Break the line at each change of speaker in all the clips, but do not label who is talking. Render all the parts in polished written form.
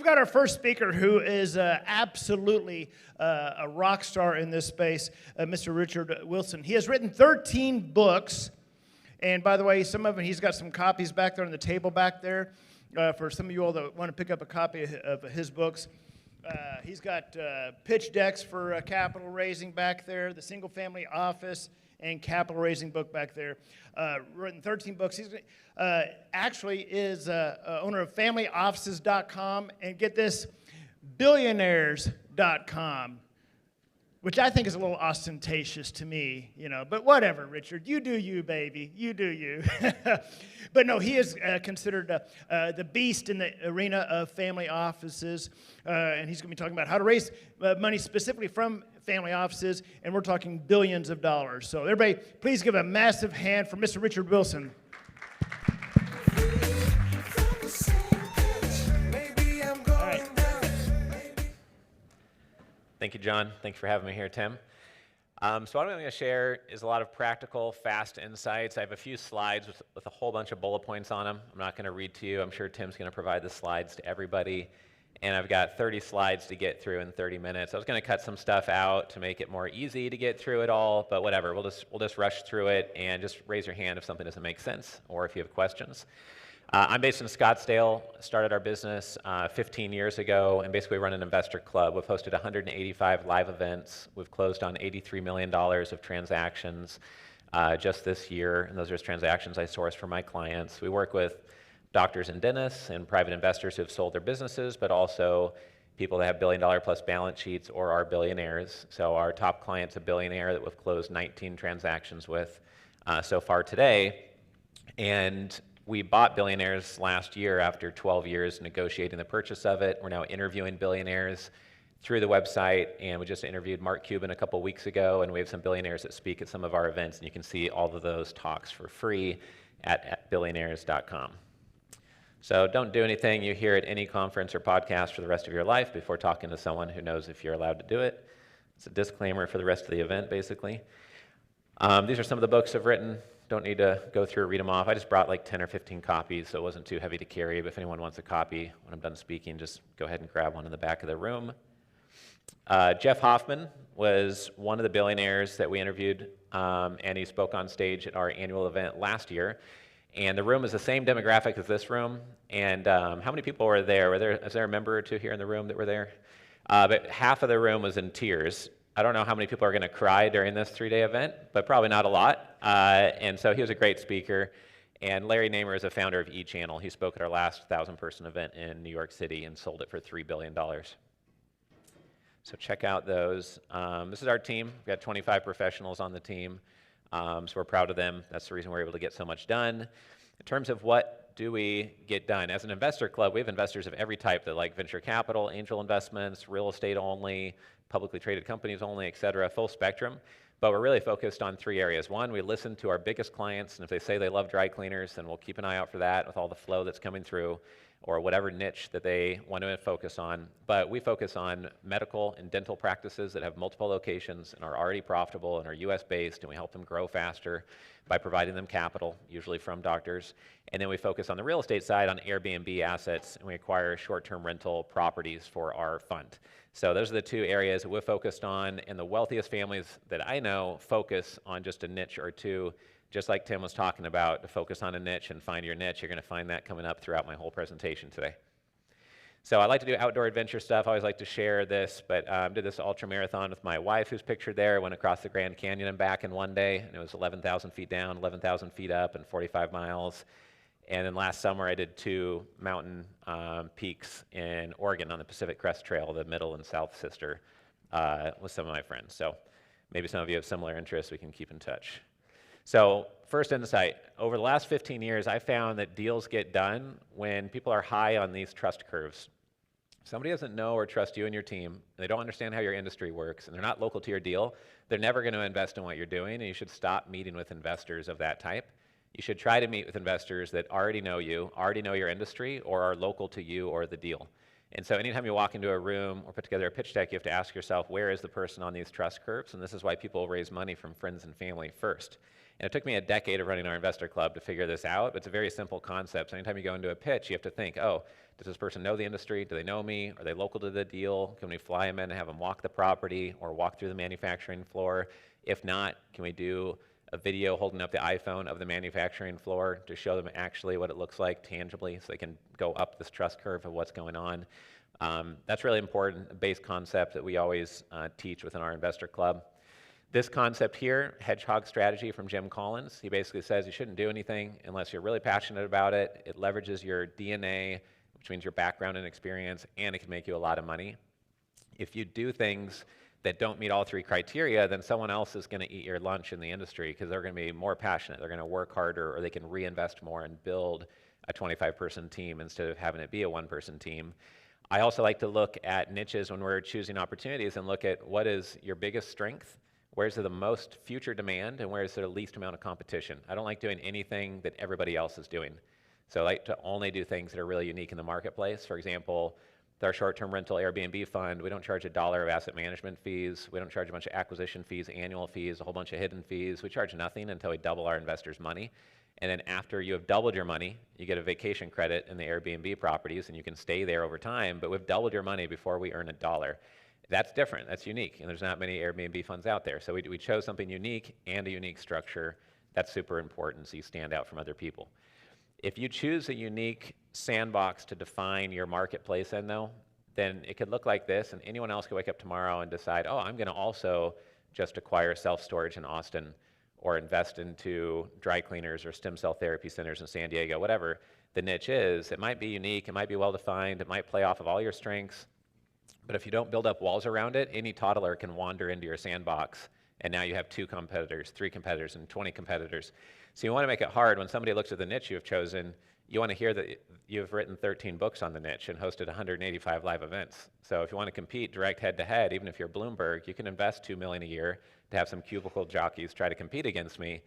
got our first speaker who is absolutely a rock star in this space, Mr. Richard Wilson. He has written 13 books. And by the way, some of them, he's got some copies back there on the table back there for some of you all that want to pick up a copy of his books. He's got pitch decks for capital raising back there, the single family office, and capital raising book back there. Written 13 books. He's actually is owner of FamilyOffices.com, and get this, Billionaires.com, which I think is a little ostentatious to me, but whatever, Richard. You do you, baby. You do you. But no, he is considered the beast in the arena of family offices, and he's going to be talking about how to raise money specifically from family offices, and we're talking billions of dollars. So everybody, please give a massive hand for Mr. Richard Wilson.
Thank you, John. Thank you for having me here, Tim. So what I'm going to share is a lot of practical, fast insights. I have a few slides with a whole bunch of bullet points on them. I'm not going to read to you. I'm sure Tim's going to provide the slides to everybody. And I've got 30 slides to get through in 30 minutes. I was going to cut some stuff out to make it more easy to get through it all, but whatever. We'll just rush through it, and just raise your hand if something doesn't make sense or if you have questions. I'm based in Scottsdale. Started our business 15 years ago, and basically run an investor club. We've hosted 185 live events. We've closed on $83 million of transactions just this year, and those are transactions I source for my clients. We work with doctors and dentists and private investors who have sold their businesses, but also people that have billion-dollar-plus balance sheets or are billionaires. So our top client's a billionaire that we've closed 19 transactions with so far today, and we bought Billionaires last year after 12 years negotiating the purchase of it. We're now interviewing billionaires through the website, and we just interviewed Mark Cuban a couple weeks ago, and we have some billionaires that speak at some of our events, and you can see all of those talks for free at billionaires.com. So don't do anything you hear at any conference or podcast for the rest of your life before talking to someone who knows if you're allowed to do it. It's a disclaimer for the rest of the event, basically. These are some of the books I've written. Don't need to go through or read them off. I just brought like 10 or 15 copies, so it wasn't too heavy to carry. But if anyone wants a copy when I'm done speaking, just go ahead and grab one in the back of the room. Jeff Hoffman was one of the billionaires that we interviewed, and he spoke on stage at our annual event last year. And the room is the same demographic as this room. And how many people were there? Is there a member or two here in the room that were there? But half of the room was in tears. I don't know how many people are going to cry during this 3-day event, but probably not a lot. And so he was a great speaker. And Larry Namer is a founder of eChannel. He spoke at our last 1,000-person event in New York City and sold it for $3 billion. So check out those. This is our team. We've got 25 professionals on the team. So we're proud of them. That's the reason we're able to get so much done. In terms of what do we get done? As an investor club, we have investors of every type that like venture capital, angel investments, real estate only, publicly traded companies only, et cetera, full spectrum. But we're really focused on 3 areas. One, we listen to our biggest clients, and if they say they love dry cleaners, then we'll keep an eye out for that with all the flow that's coming through, or whatever niche that they want to focus on. But we focus on medical and dental practices that have multiple locations and are already profitable and are US-based, and we help them grow faster by providing them capital, usually from doctors. And then we focus on the real estate side on Airbnb assets, and we acquire short-term rental properties for our fund. So those are the 2 areas that we're focused on, and the wealthiest families that I know focus on just a niche or 2, just like Tim was talking about, to focus on a niche and find your niche. You're going to find that coming up throughout my whole presentation today. So I like to do outdoor adventure stuff. I always like to share this, but did this ultra marathon with my wife, who's pictured there. Went across the Grand Canyon and back in one day, and it was 11,000 feet down, 11,000 feet up, and 45 miles. And then last summer, I did 2 mountain peaks in Oregon on the Pacific Crest Trail, the middle and south sister, with some of my friends. So maybe some of you have similar interests. We can keep in touch. So first insight, over the last 15 years, I found that deals get done when people are high on these trust curves. If somebody doesn't know or trust you and your team, and they don't understand how your industry works, and they're not local to your deal, they're never going to invest in what you're doing, and you should stop meeting with investors of that type. You should try to meet with investors that already know you, already know your industry, or are local to you or the deal. And so anytime you walk into a room or put together a pitch deck, you have to ask yourself, where is the person on these trust curves? And this is why people raise money from friends and family first. And it took me a decade of running our investor club to figure this out, but it's a very simple concept. So anytime you go into a pitch, you have to think, oh, does this person know the industry? Do they know me? Are they local to the deal? Can we fly them in and have them walk the property or walk through the manufacturing floor? If not, can we do a video holding up the iPhone of the manufacturing floor to show them actually what it looks like tangibly so they can go up this trust curve of what's going on? That's really important, a base concept that we always teach within our investor club. This concept here, hedgehog strategy from Jim Collins, he basically says you shouldn't do anything unless you're really passionate about it. It leverages your DNA, which means your background and experience, and it can make you a lot of money. If you do things that don't meet all three criteria, then someone else is going to eat your lunch in the industry because they're going to be more passionate, they're going to work harder, or they can reinvest more and build a 25-person team instead of having it be a one-person team. I also like to look at niches when we're choosing opportunities and look at what is your biggest strength, where's the most future demand, and where's the least amount of competition. I don't like doing anything that everybody else is doing. So I like to only do things that are really unique in the marketplace. For example, with our short-term rental Airbnb fund, we don't charge $1 of asset management fees. We don't charge a bunch of acquisition fees, annual fees, a whole bunch of hidden fees. We charge nothing until we double our investors' money. And then after you have doubled your money, you get a vacation credit in the Airbnb properties, and you can stay there over time, but we've doubled your money before we earn $1. That's different, that's unique, and there's not many Airbnb funds out there. So we chose something unique and a unique structure. That's super important so you stand out from other people. If you choose a unique sandbox to define your marketplace in, though, then it could look like this, and anyone else could wake up tomorrow and decide, oh, I'm going to also just acquire self-storage in Austin or invest into dry cleaners or stem cell therapy centers in San Diego, whatever the niche is. It might be unique, it might be well-defined, it might play off of all your strengths, but if you don't build up walls around it, any toddler can wander into your sandbox, and now you have 2 competitors, 3 competitors, and 20 competitors. So you want to make it hard. When somebody looks at the niche you've chosen, you want to hear that you've written 13 books on the niche and hosted 185 live events. So if you want to compete direct head-to-head, even if you're Bloomberg, you can invest $2 million a year to have some cubicle jockeys try to compete against me,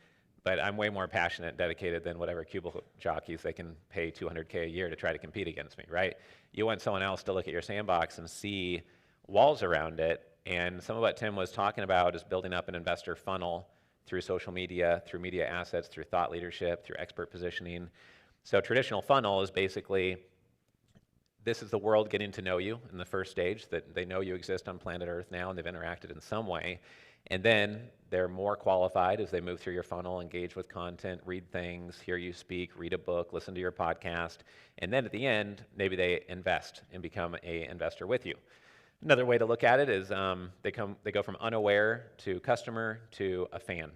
but I'm way more passionate and dedicated than whatever cubicle jockeys they can pay $200K a year to try to compete against me, right? You want someone else to look at your sandbox and see walls around it, and some of what Tim was talking about is building up an investor funnel through social media, through media assets, through thought leadership, through expert positioning. So traditional funnel is basically, this is the world getting to know you in the first stage, that they know you exist on planet Earth now and they've interacted in some way. And then they're more qualified as they move through your funnel, engage with content, read things, hear you speak, read a book, listen to your podcast. And then at the end, maybe they invest and become an investor with you. Another way to look at it is they go from unaware to customer to a fan.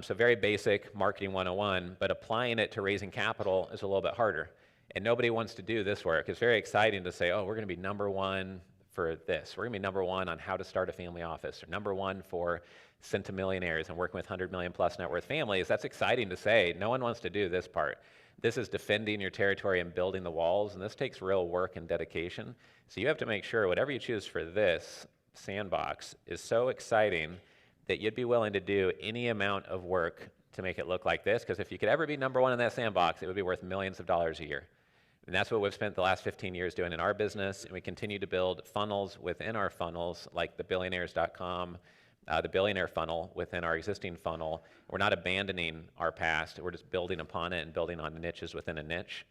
So very basic marketing 101, but applying it to raising capital is a little bit harder. And nobody wants to do this work. It's very exciting to say, oh, we're going to be #1 for this. We're going to be #1 on how to start a family office, or #1 for centimillionaires and working with 100 million plus net worth families. That's exciting to say. No one wants to do this part. This is defending your territory and building the walls, and this takes real work and dedication. So you have to make sure whatever you choose for this sandbox is so exciting that you'd be willing to do any amount of work to make it look like this, because if you could ever be #1 in that sandbox, it would be worth millions of dollars a year. And that's what we've spent the last 15 years doing in our business, and we continue to build funnels within our funnels, like the Billionaires.com, the Billionaire funnel within our existing funnel. We're not abandoning our past, we're just building upon it and building on niches within a niche.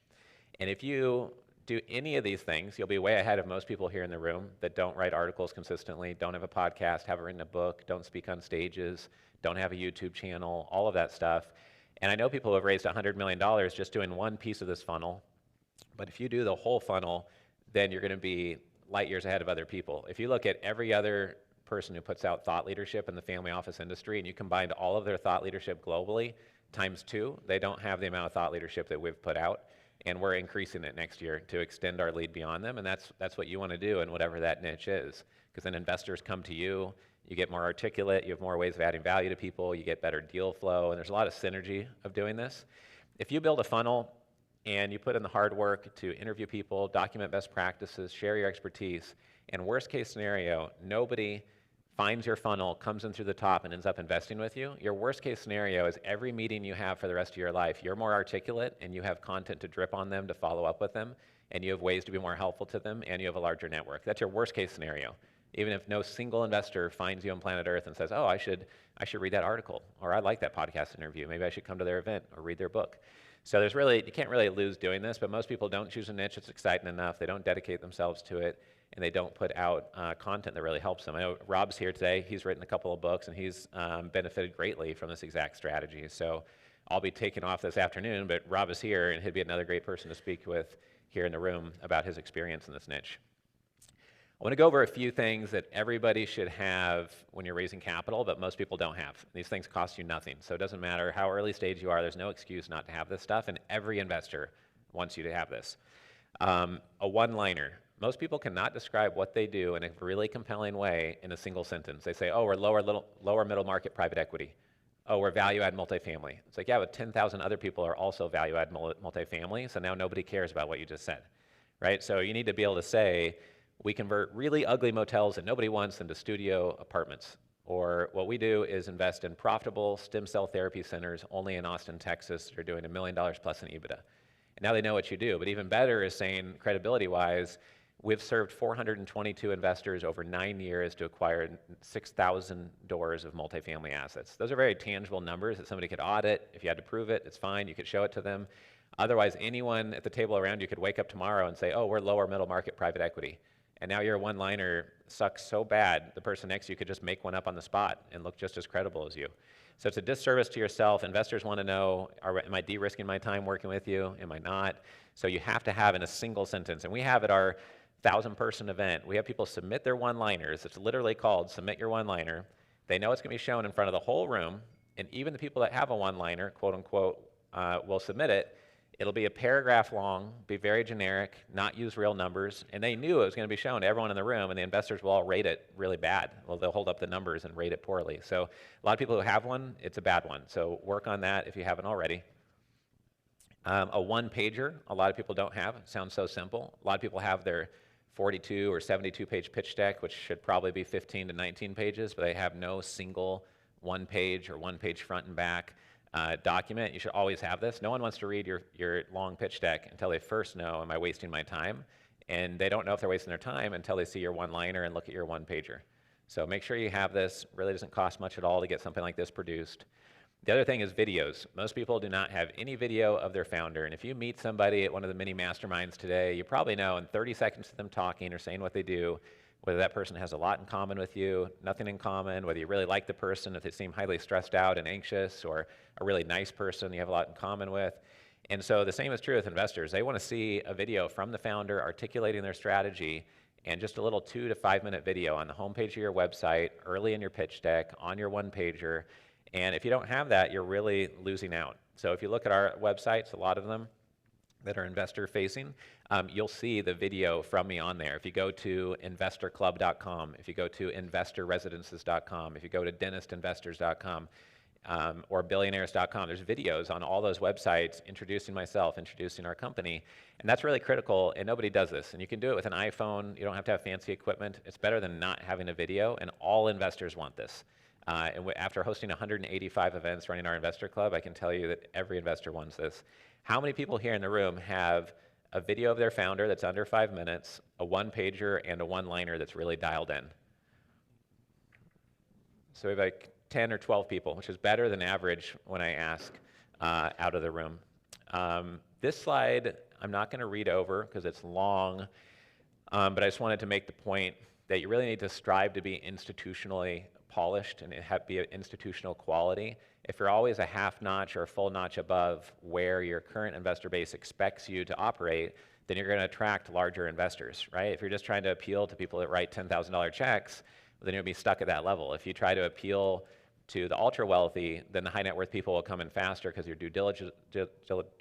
And if you do any of these things, you'll be way ahead of most people here in the room that don't write articles consistently, don't have a podcast, haven't written a book, don't speak on stages, don't have a YouTube channel, all of that stuff. And I know people who have raised $100 million just doing one piece of this funnel, but if you do the whole funnel, then you're going to be light years ahead of other people. If you look at every other person who puts out thought leadership in the family office industry and you combined all of their thought leadership globally ×2, they don't have the amount of thought leadership that we've put out. And we're increasing it next year to extend our lead beyond them. And that's what you want to do in whatever that niche is. Because then investors come to you, you get more articulate, you have more ways of adding value to people, you get better deal flow, and there's a lot of synergy of doing this. If you build a funnel and you put in the hard work to interview people, document best practices, share your expertise, and worst case scenario, nobody finds your funnel, comes in through the top, and ends up investing with you, your worst case scenario is every meeting you have for the rest of your life, you're more articulate and you have content to drip on them to follow up with them, and you have ways to be more helpful to them, and you have a larger network. That's your worst case scenario. Even if no single investor finds you on planet Earth and says, oh, I should read that article, or I like that podcast interview, maybe I should come to their event or read their book. So there's really, you can't really lose doing this, but most people don't choose a niche that's exciting enough. They don't dedicate themselves to it, and they don't put out content that really helps them. I know Rob's here today. He's written a couple of books, and he's benefited greatly from this exact strategy. So I'll be taking off this afternoon, but Rob is here, and he'd be another great person to speak with here in the room about his experience in this niche. I want to go over a few things that everybody should have when you're raising capital, but most people don't have. These things cost you nothing, so it doesn't matter how early stage you are. There's no excuse not to have this stuff, and every investor wants you to have this. A one-liner. Most people cannot describe what they do in a really compelling way in a single sentence. They say, oh, we're lower middle market private equity. Oh, we're value-add multifamily. It's like, yeah, but 10,000 other people are also value-add multifamily, so now nobody cares about what you just said, right? So you need to be able to say, we convert really ugly motels that nobody wants into studio apartments. Or what we do is invest in profitable stem cell therapy centers only in Austin, Texas that are doing $1 million plus in EBITDA. And now they know what you do. But even better is saying, credibility-wise, we've served 422 investors over 9 years to acquire 6,000 doors of multifamily assets. Those are very tangible numbers that somebody could audit. If you had to prove it, it's fine. You could show it to them. Otherwise, anyone at the table around you could wake up tomorrow and say, oh, we're lower middle market private equity. And now your one-liner sucks so bad, the person next to you could just make one up on the spot and look just as credible as you. So it's a disservice to yourself. Investors want to know, am I de-risking my time working with you? Am I not? So you have to have in a single sentence. And we have at our 1,000-person event, we have people submit their one-liners. It's literally called Submit Your One-Liner. They know it's going to be shown in front of the whole room. And even the people that have a one-liner, quote unquote, will submit it. It'll be a paragraph long, be very generic, not use real numbers, and they knew it was going to be shown to everyone in the room, and the investors will all rate it really bad. Well, they'll hold up the numbers and rate it poorly. So a lot of people who have one, it's a bad one. So work on that if you haven't already. A one-pager, a lot of people don't have. It sounds so simple. A lot of people have their 42 or 72-page pitch deck, which should probably be 15 to 19 pages, but they have no single one-page or one-page front and back document. You should always have this. No one wants to read your long pitch deck until they first know, am I wasting my time? And they don't know if they're wasting their time until they see your one-liner and look at your one-pager. So make sure you have this. Really doesn't cost much at all to get something like this produced. The other thing is videos. Most people do not have any video of their founder. And if you meet somebody at one of the mini masterminds today, you probably know in 30 seconds of them talking or saying what they do, whether that person has a lot in common with you, nothing in common, whether you really like the person, if they seem highly stressed out and anxious, or a really nice person you have a lot in common with. And so the same is true with investors. They want to see a video from the founder articulating their strategy, and just a little 2 to 5 minute video on the homepage of your website, early in your pitch deck, on your one-pager. And if you don't have that, you're really losing out. So if you look at our websites, a lot of them that are investor facing, you'll see the video from me on there. If you go to investorclub.com, if you go to investorresidences.com, if you go to dentistinvestors.com, or billionaires.com, there's videos on all those websites introducing myself, introducing our company. And that's really critical, and nobody does this. And you can do it with an iPhone. You don't have to have fancy equipment. It's better than not having a video, and all investors want this. And after hosting 185 events running our investor club, I can tell you that every investor wants this. How many people here in the room have a video of their founder that's under 5 minutes, a one-pager, and a one-liner that's really dialed in? So we have like 10 or 12 people, which is better than average when I ask out of the room. This slide, I'm not going to read over because it's long, but I just wanted to make the point that you really need to strive to be institutionally polished and be institutional quality. If you're always a half notch or a full notch above where your current investor base expects you to operate, then you're going to attract larger investors, right? If you're just trying to appeal to people that write $10,000 checks, then you'll be stuck at that level. If you try to appeal to the ultra wealthy, then the high net worth people will come in faster because your due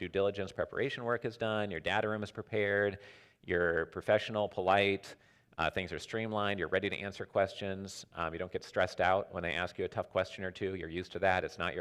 diligence preparation work is done, your data room is prepared, you're professional, polite, things are streamlined, you're ready to answer questions, you don't get stressed out when they ask you a tough question or two, you're used to that, it's not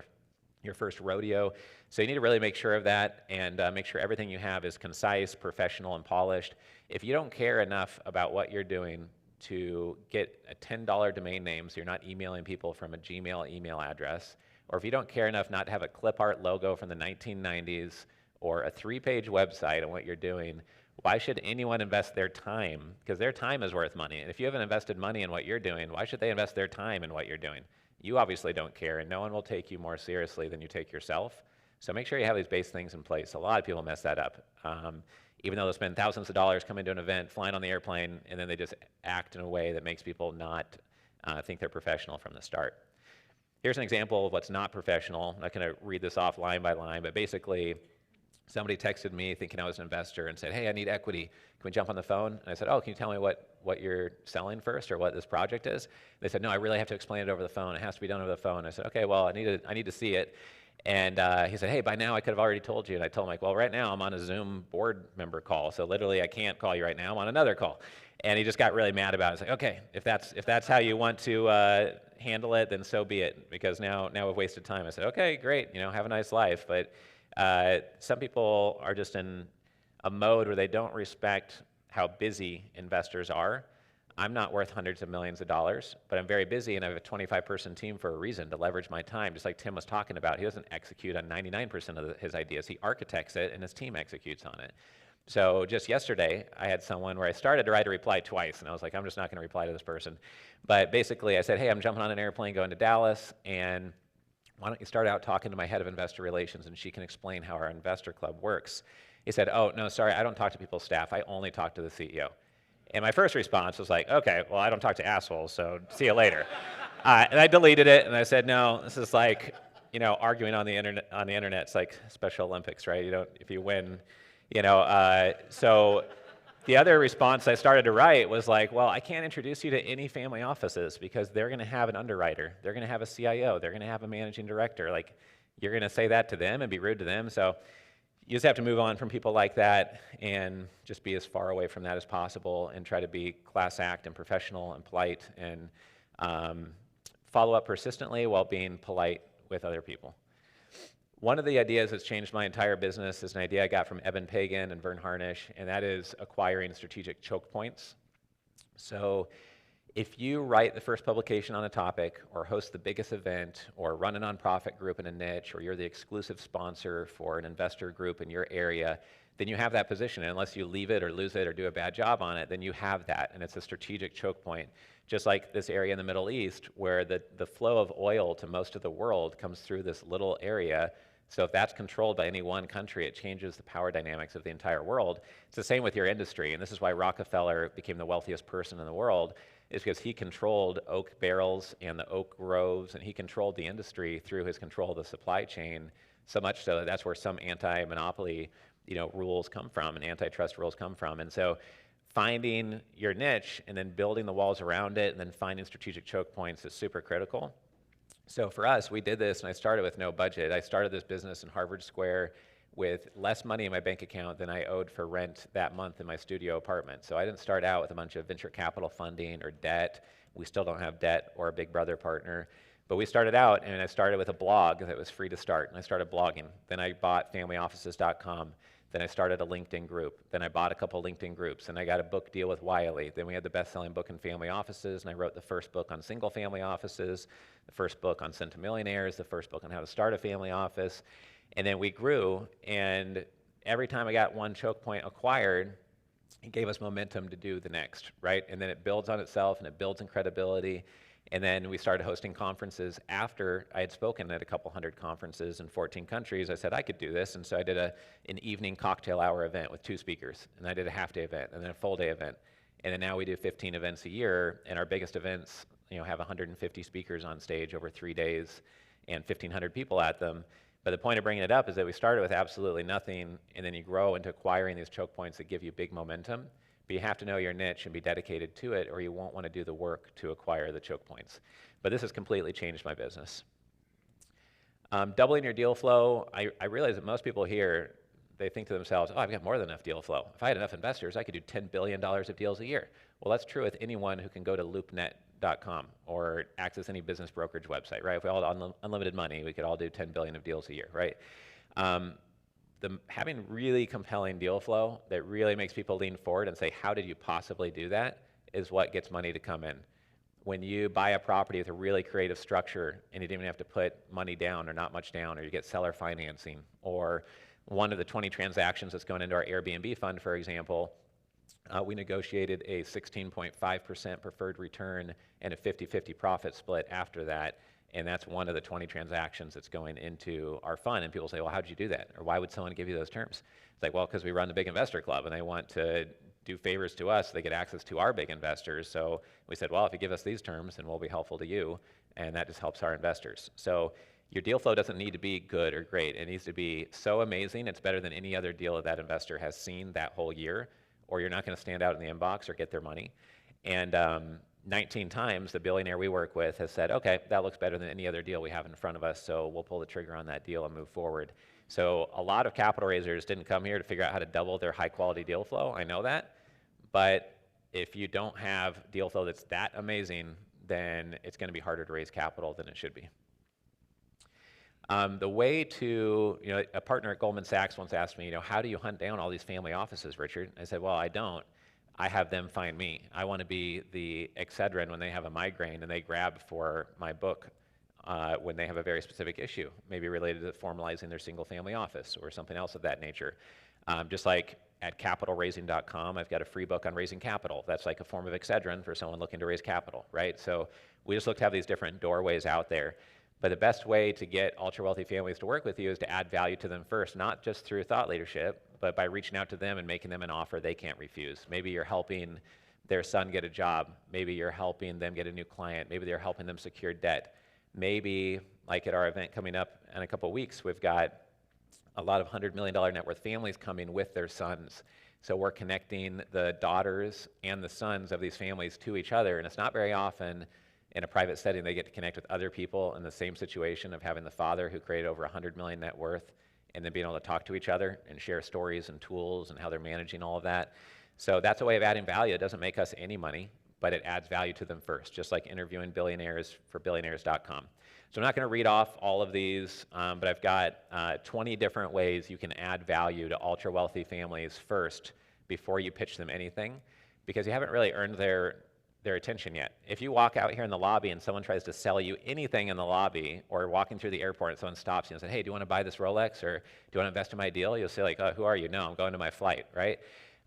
your first rodeo. So you need to really make sure of that and make sure everything you have is concise, professional, and polished. If you don't care enough about what you're doing to get a $10 domain name so you're not emailing people from a Gmail email address, or if you don't care enough not to have a clip art logo from the 1990s or a 3-page website on what you're doing, why should anyone invest their time? Because their time is worth money. And if you haven't invested money in what you're doing, why should they invest their time in what you're doing? You obviously don't care, and no one will take you more seriously than you take yourself. So make sure you have these base things in place. A lot of people mess that up. Even though they'll spend thousands of dollars coming to an event, flying on the airplane, and then they just act in a way that makes people not think they're professional from the start. Here's an example of what's not professional. I'm not going to read this off line by line, but basically, somebody texted me thinking I was an investor and said, hey, I need equity. Can we jump on the phone? And I said, oh, can you tell me what you're selling first or what this project is? They said, no, I really have to explain it over the phone. It has to be done over the phone. I said, okay, well, I need to see it. And he said, hey, by now I could have already told you. And I told him, like, well, right now I'm on a Zoom board member call. So literally I can't call you right now. I'm on another call. And he just got really mad about it. He's like, okay, if that's how you want to handle it, then so be it. Because now we've wasted time. I said, okay, great. Have a nice life. But some people are just in a mode where they don't respect how busy investors are. I'm not worth hundreds of millions of dollars, but I'm very busy and I have a 25-person team for a reason, to leverage my time, just like Tim was talking about. He doesn't execute on 99% of his ideas. He architects it and his team executes on it. So just yesterday, I had someone where I started to write a reply twice, and I was like, I'm just not going to reply to this person. But basically, I said, hey, I'm jumping on an airplane going to Dallas, and why don't you start out talking to my head of investor relations, and she can explain how our investor club works. He said, oh, no, sorry, I don't talk to people's staff. I only talk to the CEO. And my first response was like, okay, well, I don't talk to assholes, so see you later. And I deleted it, and I said, no, this is like, arguing on the internet. It's like Special Olympics, right? If you win, So the other response I started to write was like, well, I can't introduce you to any family offices because they're going to have an underwriter, they're going to have a CIO, they're going to have a managing director. Like, you're going to say that to them and be rude to them. So you just have to move on from people like that and just be as far away from that as possible and try to be class act and professional and polite and follow up persistently while being polite with other people. One of the ideas that's changed my entire business is an idea I got from Eben Pagan and Vern Harnish, and that is acquiring strategic choke points. So if you write the first publication on a topic, or host the biggest event, or run a nonprofit group in a niche, or you're the exclusive sponsor for an investor group in your area, then you have that position. And unless you leave it or lose it or do a bad job on it, then you have that, and it's a strategic choke point. Just like this area in the Middle East, where the flow of oil to most of the world comes through this little area. So if that's controlled by any one country, it changes the power dynamics of the entire world. It's the same with your industry, and this is why Rockefeller became the wealthiest person in the world, is because he controlled oak barrels and the oak groves, and he controlled the industry through his control of the supply chain, so much so that that's where some anti-monopoly rules come from and antitrust rules come from. And so finding your niche and then building the walls around it and then finding strategic choke points is super critical. So for us, we did this, and I started with no budget. I started this business in Harvard Square with less money in my bank account than I owed for rent that month in my studio apartment. So I didn't start out with a bunch of venture capital funding or debt. We still don't have debt or a big brother partner. But we started out, and I started with a blog that was free to start, and I started blogging. Then I bought familyoffices.com. Then I started a LinkedIn group. Then I bought a couple LinkedIn groups, and I got a book deal with Wiley. Then we had the best-selling book in family offices, and I wrote the first book on single-family offices, the first book on Billionaires, the first book on how to start a family office. And then we grew, and every time I got one choke point acquired, it gave us momentum to do the next, right? And then it builds on itself, and it builds in credibility. And then we started hosting conferences after I had spoken at a couple hundred conferences in 14 countries. I said I could do this, and so I did an evening cocktail hour event with 2 speakers, and I did a half-day event, and then a full-day event. And then now we do 15 events a year, and our biggest events have 150 speakers on stage over 3 days and 1,500 people at them. But the point of bringing it up is that we started with absolutely nothing, and then you grow into acquiring these choke points that give you big momentum. But you have to know your niche and be dedicated to it, or you won't want to do the work to acquire the choke points. But this has completely changed my business. Doubling your deal flow, I realize that most people here, they think to themselves, oh, I've got more than enough deal flow. If I had enough investors, I could do $10 billion of deals a year. Well, that's true with anyone who can go to loopnet.com or access any business brokerage website, right? If we all had unlimited money, we could all do 10 billion of deals a year, right? Having really compelling deal flow that really makes people lean forward and say, how did you possibly do that, is what gets money to come in. When you buy a property with a really creative structure and you didn't even have to put money down or not much down, or you get seller financing, or one of the 20 transactions that's going into our Airbnb fund, for example, we negotiated a 16.5% preferred return and a 50-50 profit split after that. And that's one of the 20 transactions that's going into our fund. And people say, well, how'd you do that? Or why would someone give you those terms? It's like, well, because we run the big investor club and they want to do favors to us. They get access to our big investors. So we said, well, if you give us these terms, then we'll be helpful to you. And that just helps our investors. So your deal flow doesn't need to be good or great. It needs to be so amazing, it's better than any other deal that investor has seen that whole year, or you're not going to stand out in the inbox or get their money. And 19 times, the billionaire we work with has said, okay, that looks better than any other deal we have in front of us, so we'll pull the trigger on that deal and move forward. So a lot of capital raisers didn't come here to figure out how to double their high-quality deal flow. I know that. But if you don't have deal flow that's that amazing, then it's going to be harder to raise capital than it should be. The way to, a partner at Goldman Sachs once asked me, how do you hunt down all these family offices, Richard? I said, well, I don't. I have them find me. I want to be the Excedrin when they have a migraine and they grab for my book when they have a very specific issue, maybe related to formalizing their single family office or something else of that nature. Just like at capitalraising.com, I've got a free book on raising capital. That's like a form of Excedrin for someone looking to raise capital, right? So we just look to have these different doorways out there. But the best way to get ultra-wealthy families to work with you is to add value to them first, not just through thought leadership, but by reaching out to them and making them an offer they can't refuse. Maybe you're helping their son get a job. Maybe you're helping them get a new client. Maybe they're helping them secure debt. Maybe, like at our event coming up in a couple of weeks, we've got a lot of $100 million net worth families coming with their sons. So we're connecting the daughters and the sons of these families to each other, and it's not very often in a private setting they get to connect with other people in the same situation of having the father who created over 100 million net worth and then being able to talk to each other and share stories and tools and how they're managing all of that. So that's a way of adding value. It doesn't make us any money, but it adds value to them first, just like interviewing billionaires for billionaires.com. So I'm not going to read off all of these, but I've got 20 different ways you can add value to ultra-wealthy families first before you pitch them anything, because you haven't really earned their attention yet. If you walk out here in the lobby and someone tries to sell you anything in the lobby, or walking through the airport and someone stops you and says, hey, do you want to buy this Rolex, or do you want to invest in my deal? You'll say like, oh, who are you? No, I'm going to my flight, right?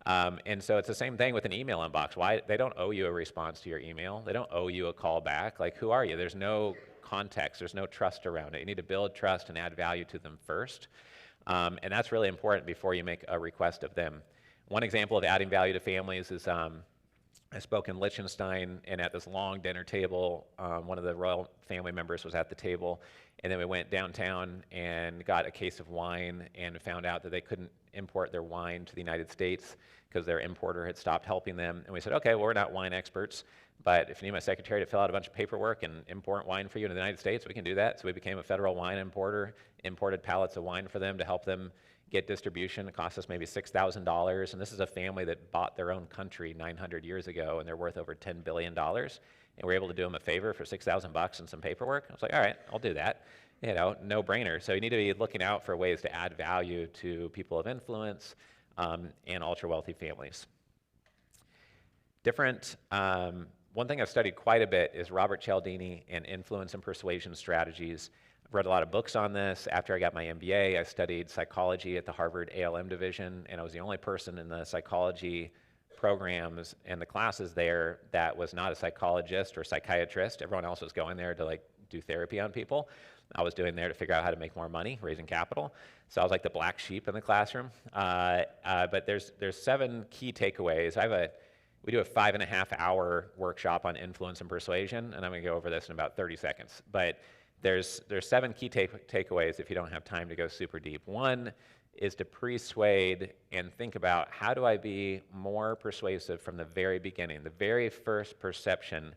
And so it's the same thing with an email inbox. Why? They don't owe you a response to your email. They don't owe you a call back. Like, who are you? There's no context. There's no trust around it. You need to build trust and add value to them first. And that's really important before you make a request of them. One example of adding value to families is I spoke in Liechtenstein, and at this long dinner table, one of the royal family members was at the table, and then we went downtown and got a case of wine and found out that they couldn't import their wine to the United States because their importer had stopped helping them. And we said, okay, well, we're not wine experts, but if you need my secretary to fill out a bunch of paperwork and import wine for you in the United States, we can do that. So we became a federal wine importer, imported pallets of wine for them to help them get distribution. It cost us maybe $6,000, and this is a family that bought their own country 900 years ago, and they're worth over $10 billion, and we're able to do them a favor for $6,000 and some paperwork. I was like, all right, I'll do that. No brainer. So you need to be looking out for ways to add value to people of influence and ultra-wealthy families. One thing I've studied quite a bit is Robert Cialdini and influence and persuasion strategies. I've read a lot of books on this. After I got my MBA, I studied psychology at the Harvard ALM division, and I was the only person in the psychology programs and the classes there that was not a psychologist or psychiatrist. Everyone else was going there to do therapy on people. I was doing there to figure out how to make more money, raising capital. So I was like the black sheep in the classroom. But there's 7 key takeaways. We do a 5.5-hour workshop on influence and persuasion, and I'm going to go over this in about 30 seconds. But there's 7 key takeaways if you don't have time to go super deep. One is to persuade and think about, how do I be more persuasive from the very beginning, the very first perception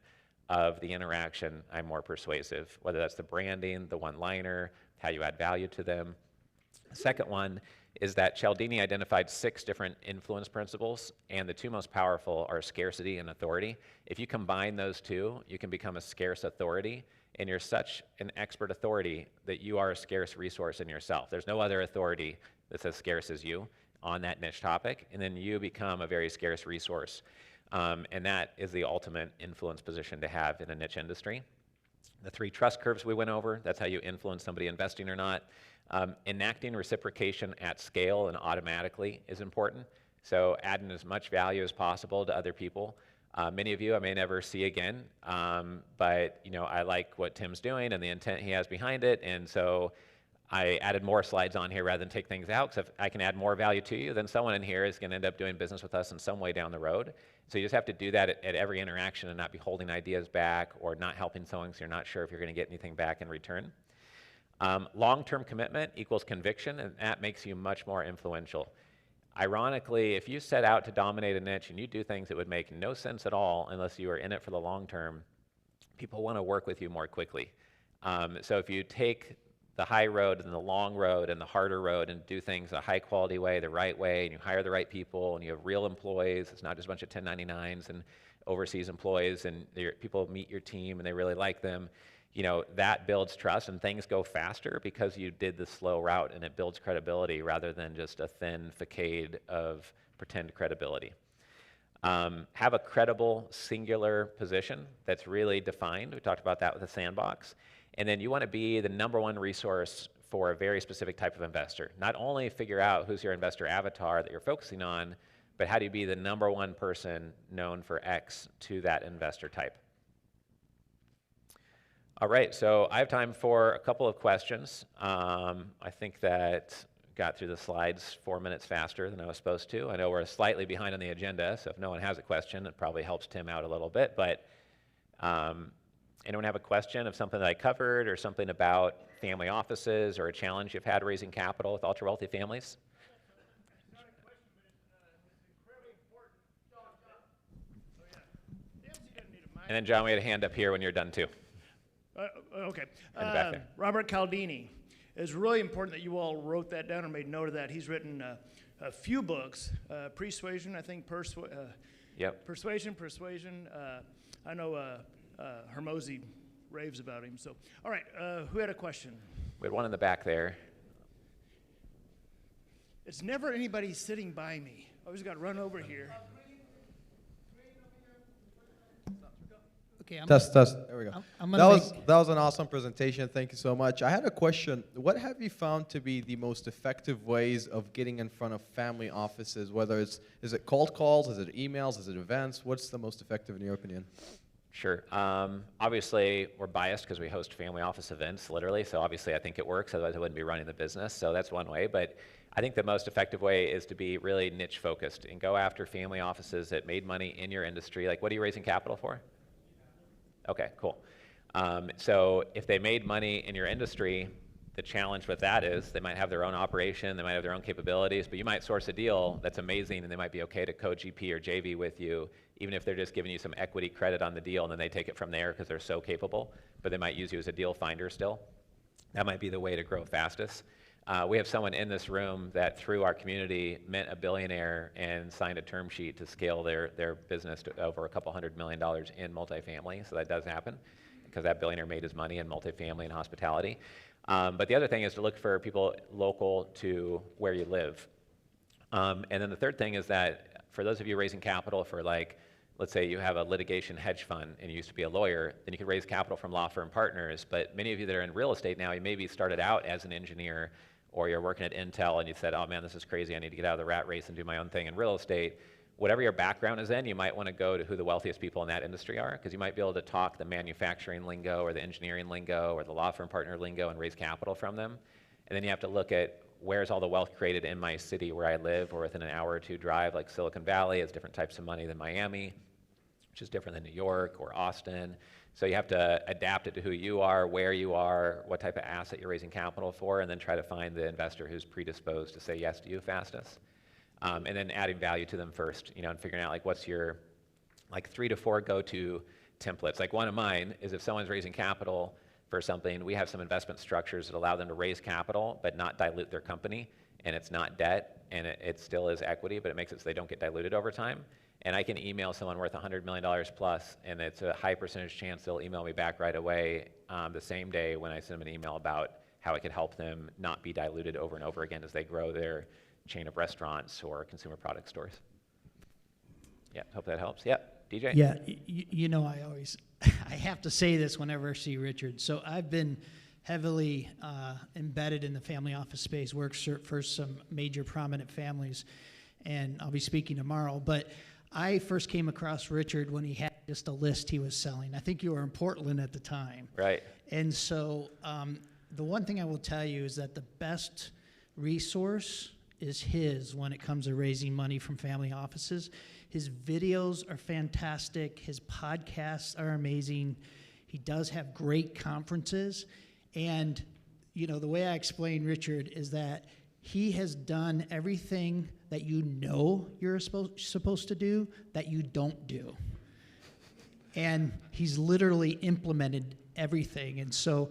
of the interaction, I'm more persuasive, whether that's the branding, the one-liner, how you add value to them. The second one is that Cialdini identified 6 different influence principles, and the 2 most powerful are scarcity and authority. If you combine those 2, you can become a scarce authority, and you're such an expert authority that you are a scarce resource in yourself. There's no other authority that's as scarce as you on that niche topic, and then you become a very scarce resource. And that is the ultimate influence position to have in a niche industry. The 3 trust curves we went over, that's how you influence somebody investing or not. Enacting reciprocation at scale and automatically is important. So adding as much value as possible to other people. Many of you I may never see again, but I like what Tim's doing and the intent he has behind it, and so I added more slides on here rather than take things out, because if I can add more value to you, then someone in here is going to end up doing business with us in some way down the road. So you just have to do that at every interaction and not be holding ideas back or not helping someone because you're not sure if you're going to get anything back in return. Long-term commitment equals conviction, and that makes you much more influential. Ironically, if you set out to dominate a niche and you do things that would make no sense at all unless you are in it for the long term, people want to work with you more quickly. So if you take the high road and the long road and the harder road and do things a high quality way, the right way, and you hire the right people and you have real employees, it's not just a bunch of 1099s and overseas employees, and people meet your team and they really like them, that builds trust and things go faster because you did the slow route, and it builds credibility rather than just a thin facade of pretend credibility. Have a credible singular position that's really defined. We talked about that with the sandbox. And then you want to be the #1 resource for a very specific type of investor. Not only figure out who's your investor avatar that you're focusing on, but how do you be the #1 person known for X to that investor type? All right, so I have time for a couple of questions. I think that got through the slides 4 minutes faster than I was supposed to. I know we're slightly behind on the agenda, so if no one has a question, it probably helps Tim out a little bit. But anyone have a question of something that I covered or something about family offices or a challenge you've had raising capital with ultra-wealthy families?
It's not a question, but it's incredibly important. Oh, yeah. Yes, you're gonna need a mic.
And then, John, we had a hand up here when you're done, too.
Okay.
And back there.
Robert Cialdini. It's really important that you all wrote that down or made note of that. He's written a few books, Persuasion, I think,
Yep.
Persuasion. I know Hermosi raves about him. So, all right, who had a question?
We had one in the back there.
It's never anybody sitting by me. I always got to run over here.
Okay,
Test. There we go.
I'm
That
gonna
was an awesome presentation. Thank you so much. I had a question. What have you found to be the most effective ways of getting in front of family offices? Whether is it cold calls, is it emails, is it events? What's the most effective in your opinion?
Sure. Obviously, we're biased because we host family office events, literally. So obviously, I think it works. Otherwise, I wouldn't be running the business. So that's one way. But I think the most effective way is to be really niche focused and go after family offices that made money in your industry. Like, what are you raising capital for? Okay, cool. So if they made money in your industry, the challenge with that is they might have their own operation, they might have their own capabilities, but you might source a deal that's amazing and they might be okay to co-GP or JV with you, even if they're just giving you some equity credit on the deal and then they take it from there because they're so capable, but they might use you as a deal finder still. That might be the way to grow fastest. We have someone in this room that through our community met a billionaire and signed a term sheet to scale their business to over $200 million in multifamily. So that does happen because that billionaire made his money in multifamily and hospitality. But the other thing is to look for people local to where you live. And then the third thing is that for those of you raising capital for let's say you have a litigation hedge fund and you used to be a lawyer, then you could raise capital from law firm partners. But many of you that are in real estate now, you maybe started out as an engineer or you're working at Intel and you said, oh man, this is crazy, I need to get out of the rat race and do my own thing in real estate. Whatever your background is in, you might want to go to who the wealthiest people in that industry are, because you might be able to talk the manufacturing lingo or the engineering lingo or the law firm partner lingo and raise capital from them. And then you have to look at where's all the wealth created in my city where I live or within an hour or two drive, like Silicon Valley has different types of money than Miami, which is different than New York or Austin. So you have to adapt it to who you are, where you are, what type of asset you're raising capital for, and then try to find the investor who's predisposed to say yes to you fastest. And then adding value to them first, and figuring out what's your 3 to 4 go-to templates. Like one of mine is if someone's raising capital for something, we have some investment structures that allow them to raise capital but not dilute their company, and it's not debt, and it still is equity, but it makes it so they don't get diluted over time. And I can email someone worth $100 million plus, and it's a high percentage chance they'll email me back right away the same day when I send them an email about how I could help them not be diluted over and over again as they grow their chain of restaurants or consumer product stores. Yeah, hope that helps. Yeah, DJ?
Yeah, I always, I have to say this whenever I see Richard. So I've been heavily embedded in the family office space, worked for some major prominent families, and I'll be speaking tomorrow. But I first came across Richard when he had just a list he was selling. I think you were in Portland at the time.
Right.
And so the one thing I will tell you is that the best resource is his when it comes to raising money from family offices. His videos are fantastic. His podcasts are amazing. He does have great conferences. And, you know, the way I explain Richard is that he has done everything that you know you're supposed to do that you don't do. And he's literally implemented everything. And so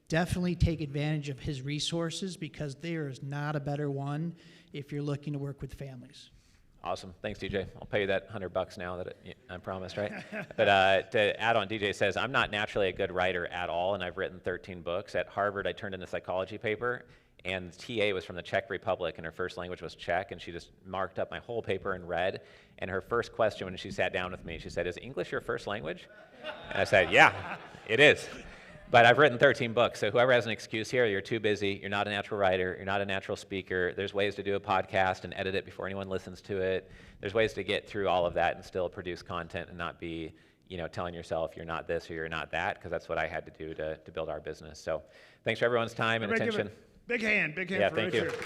definitely take advantage of his resources, because there is not a better one if you're looking to work with families.
Awesome. Thanks, DJ. I'll pay you that $100 now that I promised, right? But to add on, DJ says, I'm not naturally a good writer at all, and I've written 13 books. At Harvard, I turned in a psychology paper, and TA was from the Czech Republic, and her first language was Czech, and she just marked up my whole paper in red. And her first question when she sat down with me, she said, is English your first language? And I said, yeah, it is. But I've written 13 books, so whoever has an excuse here, you're too busy, you're not a natural writer, you're not a natural speaker, there's ways to do a podcast and edit it before anyone listens to it. There's ways to get through all of that and still produce content and not be, you know, telling yourself you're not this or you're not that, because that's what I had to do to build our business. So thanks for everyone's time and
Everybody give
attention.
a big hand
Yeah,
for
thank you.
Richard.